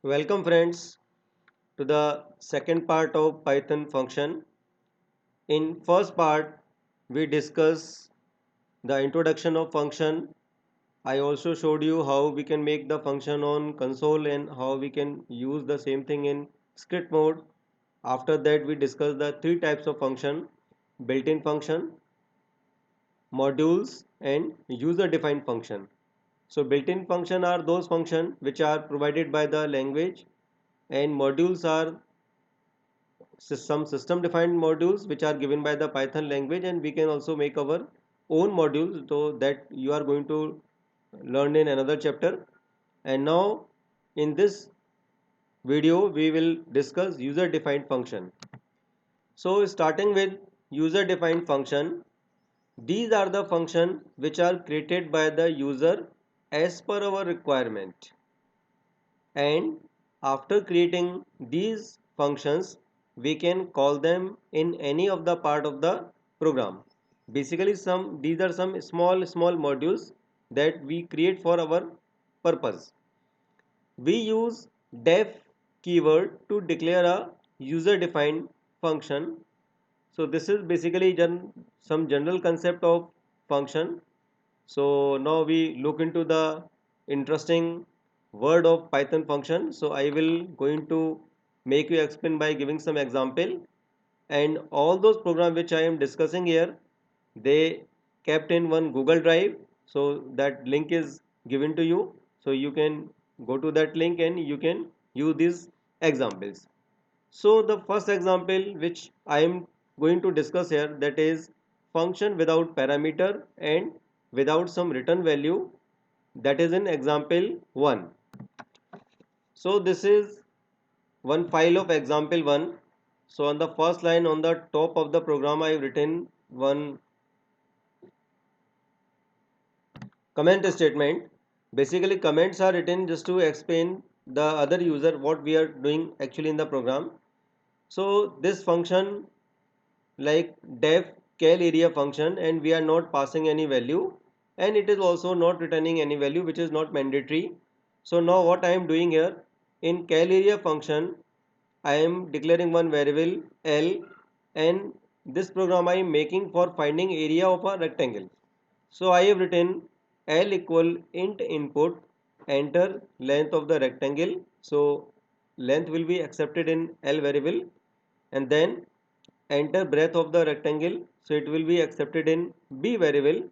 Welcome friends to the second part of Python function. In first part we discuss the introduction of function. I also showed you how we can make the function on console and how we can use the same thing in script mode. After that we discuss the three types of function: built-in function, modules and user defined function. So built-in function are those functions which are provided by the language, and modules are some system defined modules which are given by the Python language, and we can also make our own modules, so that you are going to learn in another chapter. And now in this video we will discuss user defined function. So starting with user defined function, these are the function which are created by the user as per our requirement, and after creating these functions we can call them in any of the part of the program. Basically these are some small modules that we create for our purpose. We use def keyword to declare a user defined function. So this is basically some general concept of function. So now we look into the interesting word of Python function. So I will going to make you explain by giving some example, and all those programs which I am discussing here, they kept in one Google Drive. So that link is given to you. So you can go to that link and you can use these examples. So the first example which I am going to discuss here, that is function without parameter and without some return value, that is in example 1. So this is one file of example 1. So on the first line on the top of the program I have written one comment statement. Basically comments are written just to explain the other user what we are doing actually in the program. So this function like def cal area function, and we are not passing any value, and it is also not returning any value, which is not mandatory. So now what I am doing here, in cal area function I am declaring one variable L, and this program I am making for finding area of a rectangle. So I have written L equal int input, enter length of the rectangle. So length will be accepted in L variable, and then enter breadth of the rectangle. So it will be accepted in B variable,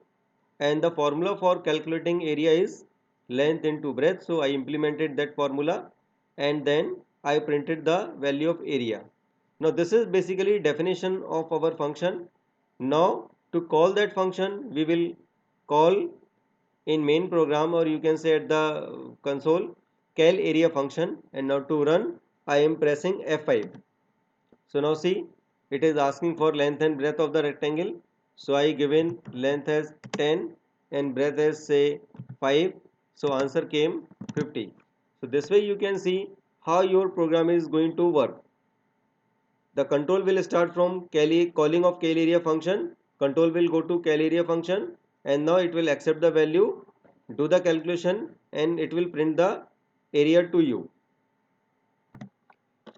and the formula for calculating area is length into breadth. So I implemented that formula, and then I printed the value of area. Now this is basically definition of our function. Now to call that function we will call in main program, or you can say at the console, cal area function, and now to run I am pressing F5. So now see, it is asking for length and breadth of the rectangle. So I given length as 10 and breadth as say 5. So answer came 50. So this way you can see how your program is going to work. The control will start from calling of cal area function. Control will go to cal area function, and now it will accept the value, do the calculation, and it will print the area to you.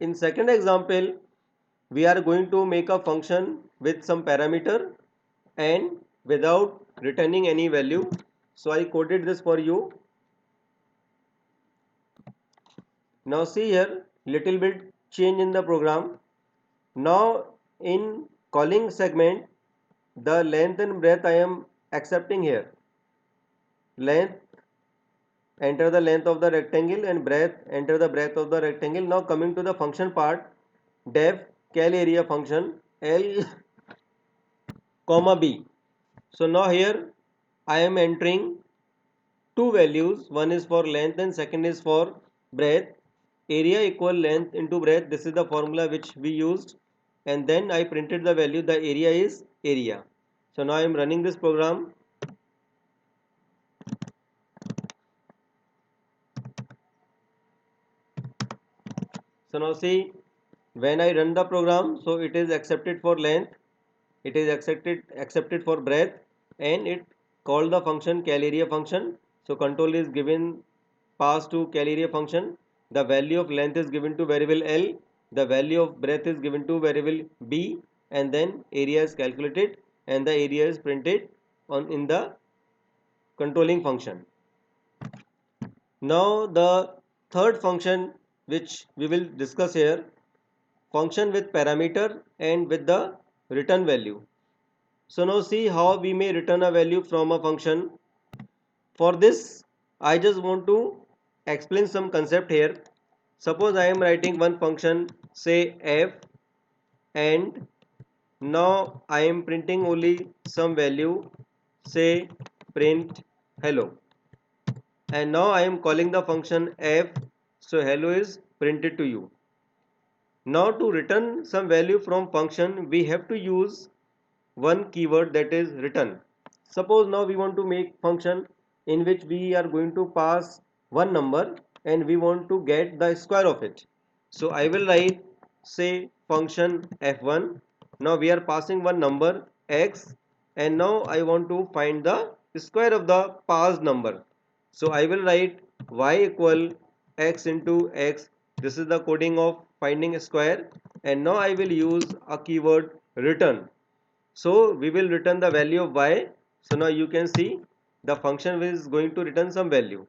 In second example, we are going to make a function with some parameter and without returning any value. So I coded this for you. Now see here, little bit change in the program. Now in calling segment, the length and breadth I am accepting here. Length, enter the length of the rectangle, and breadth, enter the breadth of the rectangle. Now coming to the function part, def cal area function L comma B. So now here I am entering two values, one is for length and second is for breadth. Area equal length into breadth, this is the formula which we used, and then I printed the value, the area is area. So now I am running this program. So now see, when I run the program, so it is accepted for length, it is accepted for breadth, and it called the function cal area function. So control is given pass to cal area function, the value of length is given to variable L, the value of breadth is given to variable B, and then area is calculated and the area is printed on in the controlling function. Now the third function which we will discuss here, function with parameter and with the return value. So now see how we may return a value from a function. For this I just want to explain some concept here. Suppose I am writing one function, say f, and now I am printing only some value, say print hello, and now I am calling the function f, so hello is printed to you. Now to return some value from function we have to use one keyword, that is return. Suppose now we want to make function in which we are going to pass one number and we want to get the square of it. So I will write, say function f1. Now we are passing one number x and now I want to find the square of the passed number. So I will write y equal x into x. This is the coding of finding a square, and now I will use a keyword return. So we will return the value of y. So now you can see the function is going to return some value.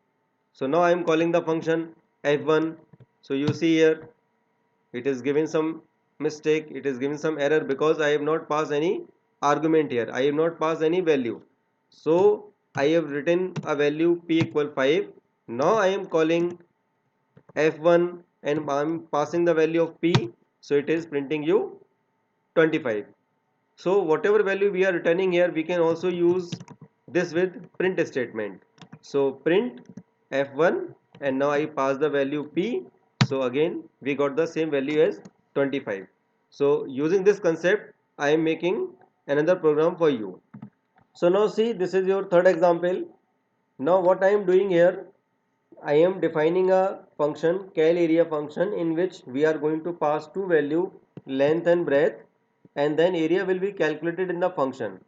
So now I am calling the function f1. So you see here it is giving some mistake, it is giving some error because I have not passed any argument here, I have not passed any value. So I have written a value p equal 5. Now I am calling f1 and I am passing the value of p, so it is printing you 25. So whatever value we are returning here, we can also use this with print statement. So print f1 and now I pass the value p. So again we got the same value as 25. So using this concept I am making another program for you. So now see, this is your third example. Now what I am doing here, I am defining a function, cal area function, in which we are going to pass two value, length and breadth, and then area will be calculated in the function,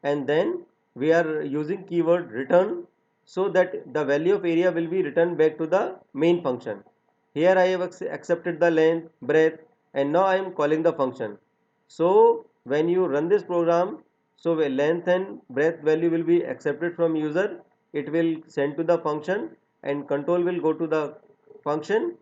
and then we are using keyword return so that the value of area will be returned back to the main function. Here I have accepted the length, breadth, and now I am calling the function. So when you run this program, so length and breadth value will be accepted from user, it will send to the function and control will go to the function,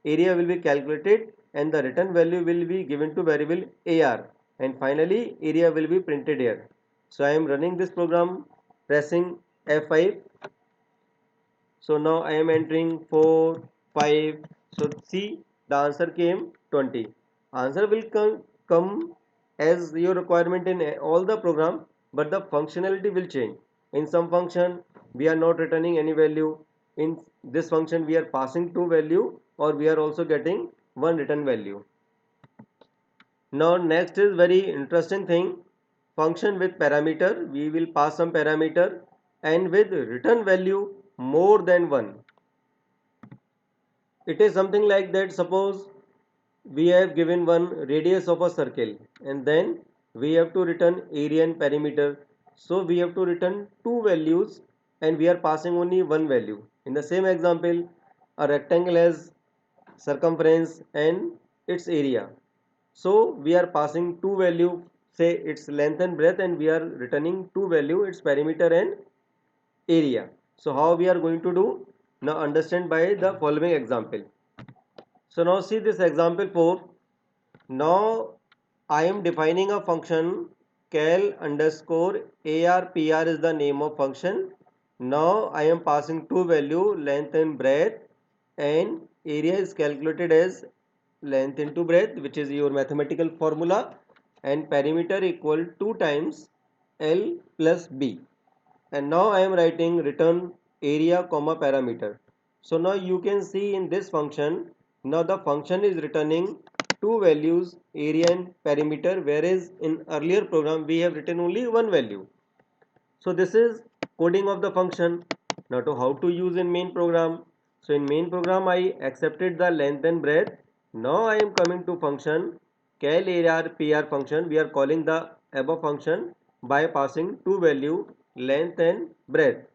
area will be calculated and the return value will be given to variable AR, and finally area will be printed here. So I am running this program pressing F5. So now I am entering 4, 5. So see, the answer came 20. Answer will come as your requirement in all the program, but the functionality will change. In some function we are not returning any value. In this function we are passing two value, or we are also getting one return value. Now next is very interesting thing, function with parameter. We will pass some parameter and with return value more than one. It is something like that. Suppose we have given one radius of a circle and then we have to return area and perimeter. So we have to return two values and we are passing only one value. In the same example, a rectangle has circumference and its area. So we are passing two value, say its length and breadth, and we are returning two value, its perimeter and area. So how we are going to do? Now understand by the following example. So now see this example 4. Now I am defining a function cal underscore arpr is the name of function. Now I am passing two value, length and breadth, and area is calculated as length into breadth, which is your mathematical formula, and perimeter equal 2 times L plus B. And now I am writing return area comma parameter. So now you can see in this function, now the function is returning two values, area and perimeter, whereas in earlier program we have written only one value. So this is coding of the function. Now to how to use in main program. So in main program I accepted the length and breadth. Now I am coming to function cal area pr function. We are calling the above function by passing two value, length and breadth.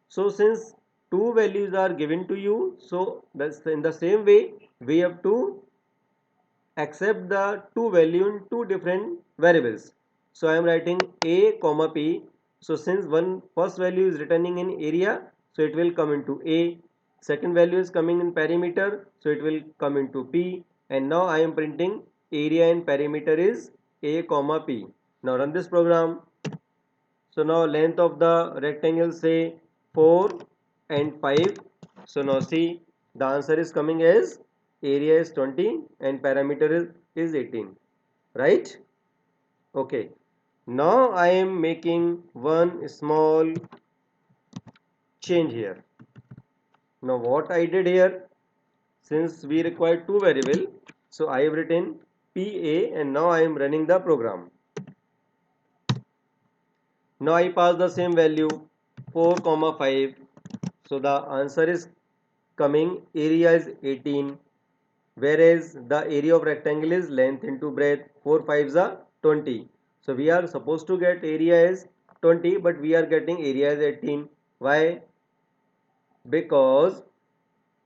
So since two values are given to you, so that's in the same way we have to accept the two value in two different variables. So I am writing a comma p. So since one first value is returning in area, so it will come into a. Second value is coming in perimeter, so it will come into p. And now I am printing area and perimeter is a comma p. Now run this program. So now length of the rectangle say 4 and 5. So now see, the answer is coming as area is 20 and parameter is 18. Right? Okay. Now I am making one small change here. Now what I did here, since we require two variable, so I have written PA and now I am running the program. Now I pass the same value 4 comma 5. So the answer is coming area is 18, whereas the area of rectangle is length into breadth. 4 5s are 20. So we are supposed to get area as 20, but we are getting area as 18. Why? Because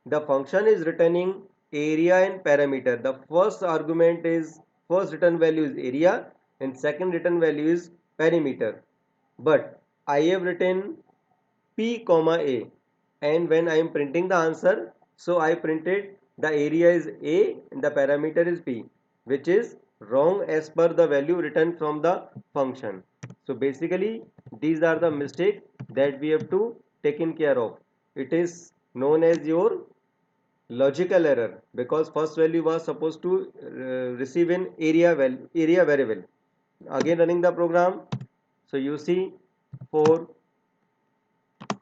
the function is returning area and parameter. The first return value is area and second return value is perimeter. But I have written p comma a, and when I am printing the answer, so I printed the area is a and the parameter is p, which is wrong as per the value written from the function. So basically these are the mistakes that we have to taken care of. It is known as your logical error, because first value was supposed to receive an area variable. Again running the program, so you see 4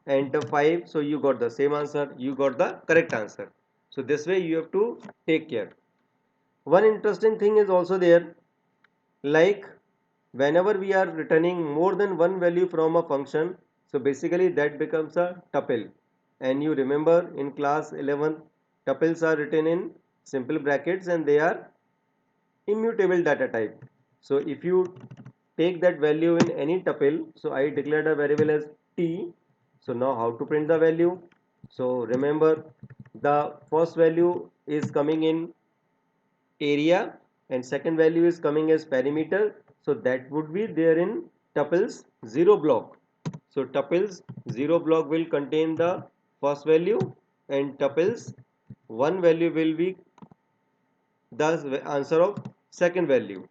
enter 5, so you got the same answer, you got the correct answer. So this way you have to take care. One interesting thing is also there, like whenever we are returning more than one value from a function, so basically that becomes a tuple. And you remember in class 11 tuples are written in simple brackets and they are immutable data type. So if you take that value in any tuple, so I declared a variable as t. So now how to print the value? So remember, the first value is coming in area and second value is coming as perimeter, so that would be there in tuples 0 block. So tuples 0 block will contain the first value and tuples 1 value will be the answer of second value.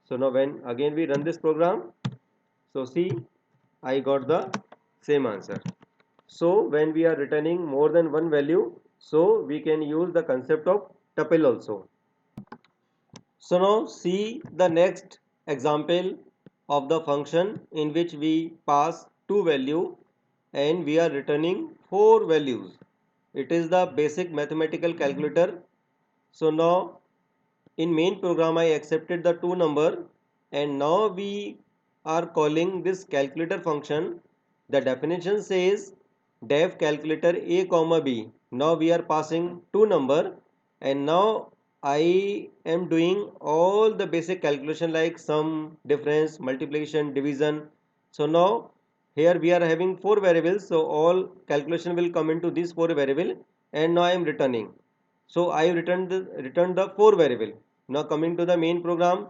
So now when again we run this program, so see, I got the same answer. So when we are returning more than one value, so we can use the concept of tuple also. So now see the next example of the function in which we pass two value and we are returning four values. It is the basic mathematical calculator. So now in main program I accepted the two number and now we are calling this calculator function. The definition says def calculator a comma b. Now we are passing two number and now I am doing all the basic calculation like sum, difference, multiplication, division. So now here we are having four variables, so all calculation will come into these four variable and now I am returning. So I returned the four variable. Now coming to the main program,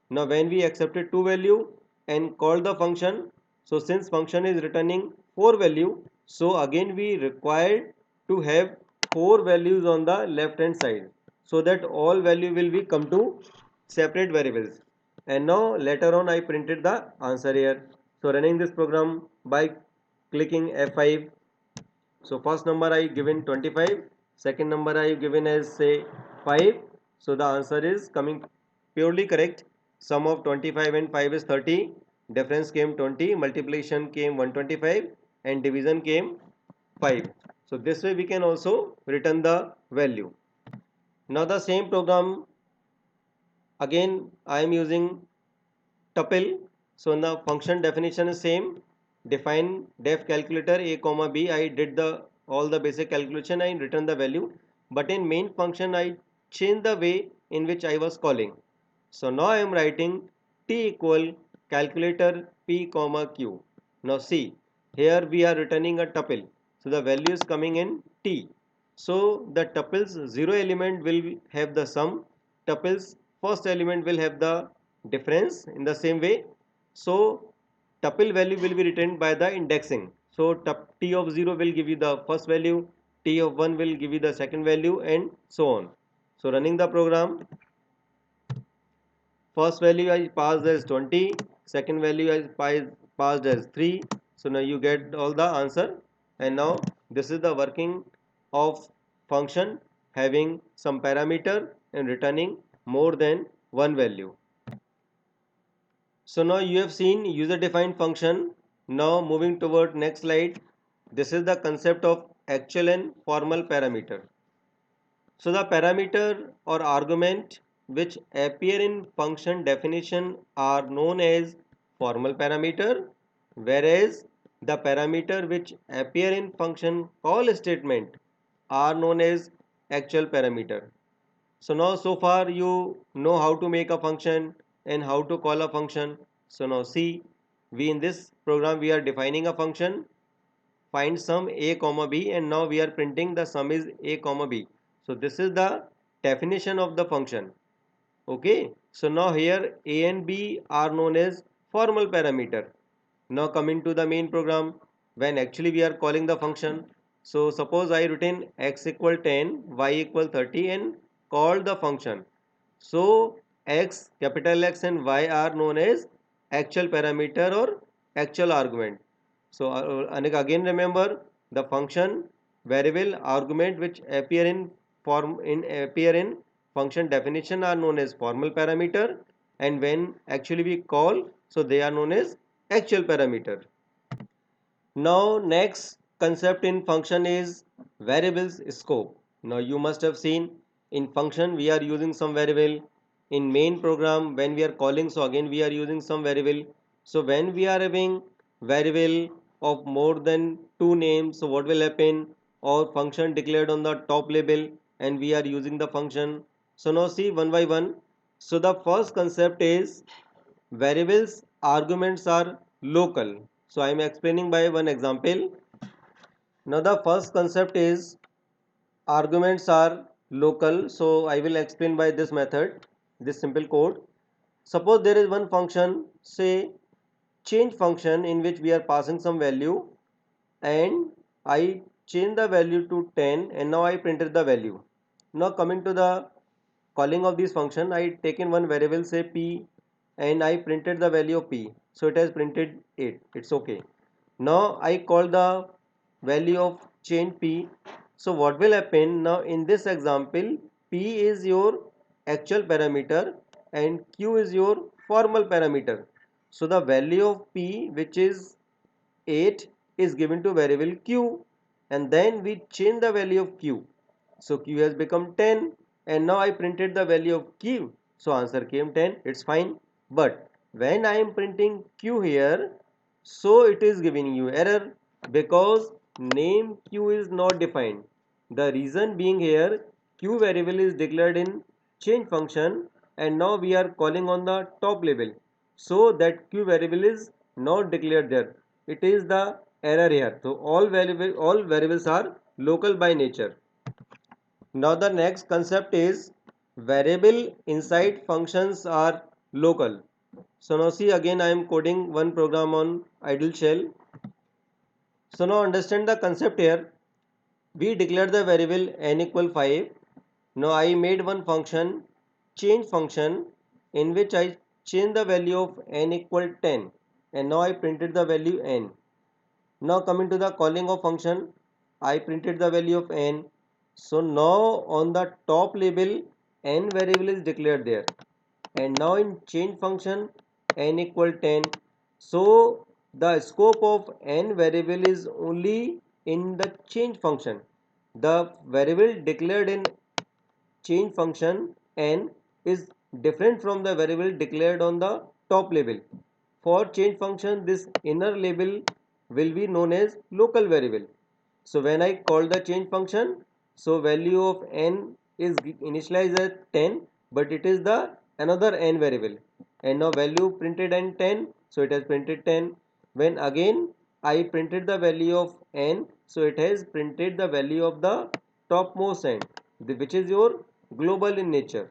now when we accepted two value and called the function, so since function is returning four value, so again we required to have four values on the left hand side, so that all value will be come to separate variables. And now later on I printed the answer here. So running this program by clicking F5. So first number I given 25, second number I given as say 5. So the answer is coming purely correct. Sum of 25 and 5 is 30. Difference came 20, multiplication came 125 and division came 5. So this way we can also return the value. Now the same program, again I am using tuple. So in the function definition is same. Define def calculator a comma b. I did the all the basic calculation and return the value. But in main function I changed the way in which I was calling. So now I am writing t equal calculator p comma q. Now see, here we are returning a tuple. So the value is coming in t. So the tuples 0 element will have the sum, tuples first element will have the difference in the same way. So tuple value will be written by the indexing. So t of 0 will give you the first value, t of 1 will give you the second value, and so on. So running the program, first value I passed as 20, second value I passed as 3. So now you get all the answer, and now this is the working of function having some parameter and returning more than one value. So now you have seen user defined function. Now moving toward next slide. This is the concept of actual and formal parameter. So the parameter or argument which appear in function definition are known as formal parameter, whereas the parameter which appear in function call statement are known as actual parameter. So now so far you know how to make a function and how to call a function. So now see, we in this program we are defining a function, find sum a comma b, and now we are printing the sum is a comma b. So this is the definition of the function. Okay, so now here a and b are known as formal parameter. Now coming to the main program, when actually we are calling the function. So suppose I written x equal 10, y equal 30 and call the function. So x, capital X and y are known as actual parameter or actual argument. So and again remember, the function variable argument which appear in function definition are known as formal parameter, and when actually we call, so they are known as actual parameter. Now next concept in function is variables scope. Now you must have seen in function we are using some variable, in main program when we are calling, so again we are using some variable. So when we are having variable of more than two names, so what will happen, or function declared on the top label and we are using the function. So now see one by one. So the first concept is variables arguments are local. So I am explaining by one example. Now the first concept is arguments are local. So I will explain by this method, this simple code. Suppose there is one function, say change function, in which we are passing some value, and I change the value to 10 and now I printed the value. Now coming to the calling of this function, I taken one variable say p and I printed the value of p. So it has printed 8. It's okay. Now I call the value of change p. So what will happen now in this example, p is your actual parameter and q is your formal parameter. So the value of p, which is 8, is given to variable q, and then we change the value of q. So q has become 10 and now I printed the value of q. So answer came 10. It's fine. But when I am printing q here, so it is giving you error because name q is not defined. The reason being here, q variable is declared in change function and now we are calling on the top label. So that q variable is not declared there. It is the error here. So all variables are local by nature. Now the next concept is variable inside functions are local. So now see, again I am coding one program on idle shell. So now understand the concept here. We declared the variable n equal 5. Now I made one function, change function, in which I changed the value of n equal 10 and now I printed the value n. Now coming to the calling of function, I printed the value of n. So now on the top label n variable is declared there, and now in change function n equal 10. So the scope of n variable is only in the change function. The variable declared in change function n is different from the variable declared on the top label. For change function, this inner label will be known as local variable. So when I call the change function, so value of n is initialized as 10, but it is the another n variable, and now value printed n 10, so it has printed 10. When again I printed the value of n, So it has printed the value of the topmost end, which is your global in nature.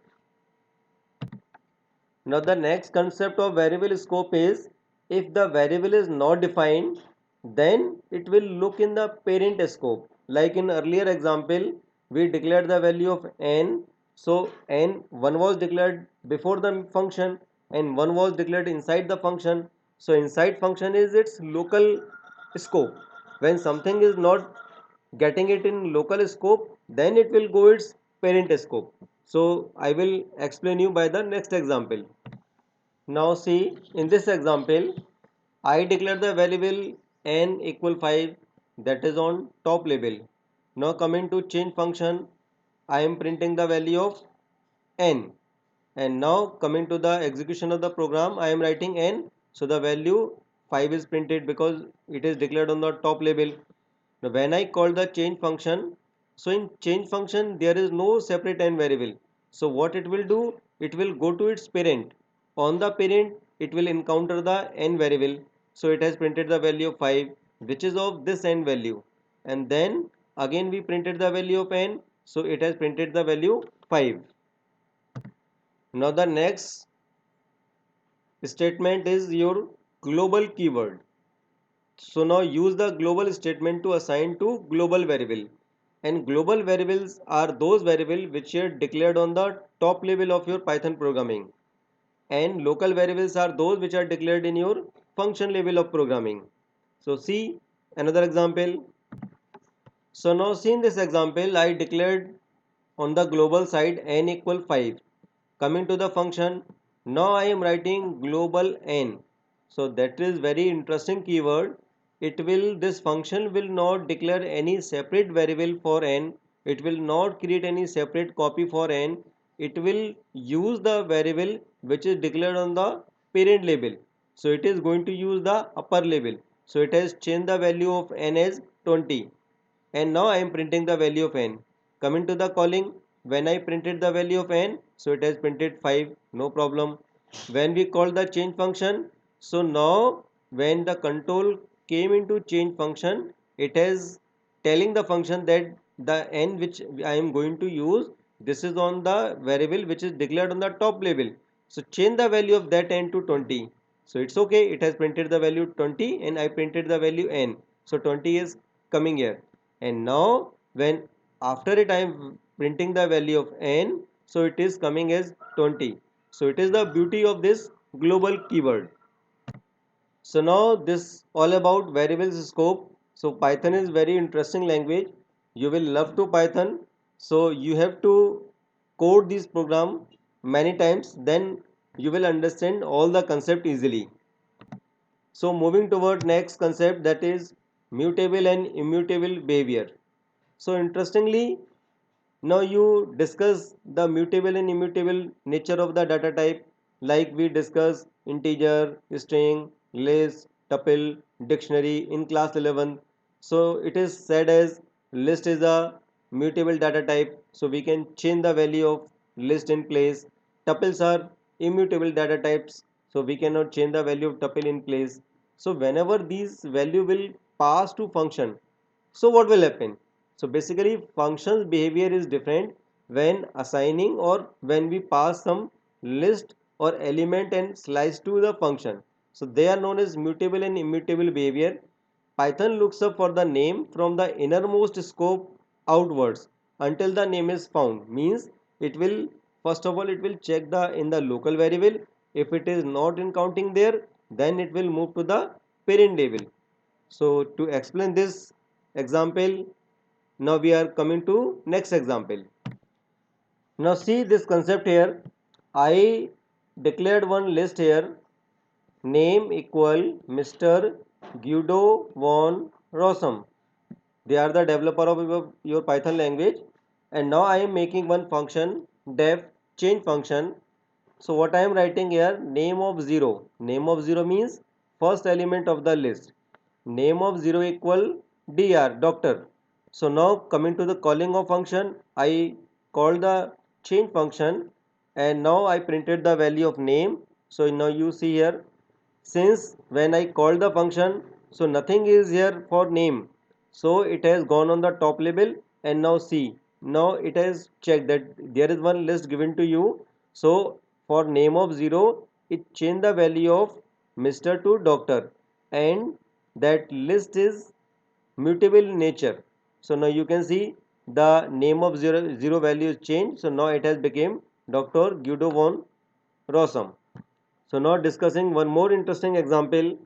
Now the next concept of variable scope is, if the variable is not defined, then it will look in the parent scope. Like in earlier example, we declared the value of n. So n, one was declared before the function and one was declared inside the function. So inside function is its local scope. When something is not getting it in local scope, then it will go its parent scope. So I will explain you by the next example. Now see, in this example, I declare the variable n equal 5, that is on top label. Now coming to change function, I am printing the value of n, and now coming to the execution of the program, I am writing n, so the value 5 is printed because it is declared on the top label. Now when I call the change function, so in change function there is no separate n variable. So what it will do, it will go to its parent. On the parent it will encounter the n variable. So it has printed the value of 5, which is of this n value, and then again we printed the value of n, so it has printed the value 5. Now the next statement is your global keyword. So now use the global statement to assign to global variable. And global variables are those variables which are declared on the top level of your Python programming. And local variables are those which are declared in your function level of programming. So see another example. So now see, in this example I declared on the global side n equal 5. Coming to the function, now I am writing global n. So that is very interesting keyword. This function will not declare any separate variable for n. It will not create any separate copy for n. It will use the variable which is declared on the parent label. So it is going to use the upper label. So it has changed the value of n as 20, and now I am printing the value of n. Coming to the calling, when I printed the value of n, so it has printed 5, no problem. When we call the change function, so now when the control came into change function, it is telling the function that the n which I am going to use, this is on the variable which is declared on the top label. So change the value of that n to 20. So it's okay, it has printed the value 20 and I printed the value n. So 20 is coming here, and now when after it I am printing the value of n, so it is coming as 20. So it is the beauty of this global keyword. So now this all about variables scope. So Python is very interesting language. You will love to Python. So you have to code this program many times, then you will understand all the concept easily. So moving toward next concept, that is mutable and immutable behavior. So interestingly, now you discuss the mutable and immutable nature of the data type, like we discuss integer, string, list, tuple, dictionary in class 11. So it is said as list is a mutable data type, so we can change the value of list in place. Tuples are immutable data types, so we cannot change the value of tuple in place. So whenever these value will pass to function, so what will happen? So basically functions behavior is different when assigning or when we pass some list or element and slice to the function. So they are known as mutable and immutable behavior. Python looks up for the name from the innermost scope outwards until the name is found. Means it will, first of all it will check the in the local variable. If it is not in counting there, then it will move to the parent label. So to explain this example, now we are coming to next example. Now see this concept here. I declared one list here, name equal Mr. Guido von Rossum. They are the developer of your Python language, and now I am making one function def change function. So what I am writing here, name of 0. Name of 0 means first element of the list. Name of 0 equal dr, doctor. So now coming to the calling of function, I called the change function and now I printed the value of name. So now you see here, since when I called the function, so nothing is here for name. So it has gone on the top label, and now see, now it has checked that there is one list given to you. So for name of 0, it changed the value of Mr. to Doctor, and that list is mutable in nature. So now you can see the name of 0 value is changed, so now it has become Dr. Guido von Rossum. So now discussing one more interesting example.